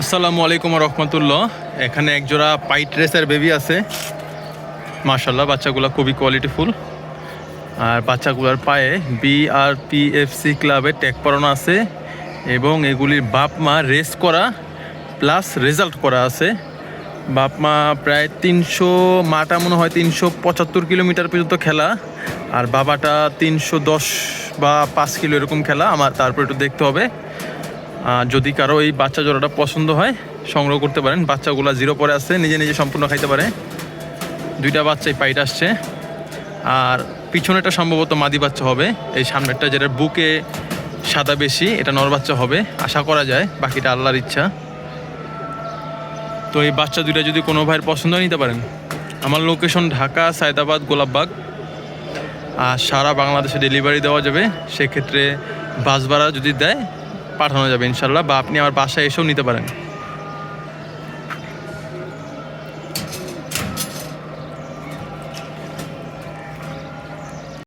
আসসালামু আলাইকুম রহমতুল্লাহ। এখানে একজোড়া পাইট রেসার বেবি আছে। মাশাল্লাহ, বাচ্চাগুলো খুবই কোয়ালিটিফুল। আর বাচ্চাগুলোর পায়ে BRPFC ক্লাবে ট্যাগ পরানো আছে এবং এগুলির বাপ মা রেস করা প্লাস রেজাল্ট করা আছে। বাপ মা প্রায় 300, মাটা মনে হয় 375 কিলোমিটার পর্যন্ত খেলা, আর বাবাটা 310 বা 5 কিলো এরকম খেলা। আমার তারপর একটু দেখতে হবে। যদি কারো এই বাচ্চা জোড়াটা পছন্দ হয় সংগ্রহ করতে পারেন। বাচ্চাগুলো 0 পরে আছে, নিজে নিজে সম্পূর্ণ খাইতে পারে। দুইটা বাচ্চাই পাইট আসছে, আর পিছনেটা সম্ভবত মাদি বাচ্চা হবে। এই সামনেরটা যেটা বুকে সাদা বেশি, এটা নর বাচ্চা হবে আশা করা যায়, বাকিটা আল্লাহর ইচ্ছা। তো এই বাচ্চা দুইটা যদি কোনো ভাইয়ের পছন্দ নিতে পারেন। আমার লোকেশন ঢাকা, সায়দাবাদ, গোলাপবাগ। আর সারা বাংলাদেশে ডেলিভারি দেওয়া যাবে। সেক্ষেত্রে বাস ভাড়া যদি দেয় পাঠানো যাবে ইনশাল্লাহ, বা আপনি আমার বাসায় এসেও নিতে পারেন।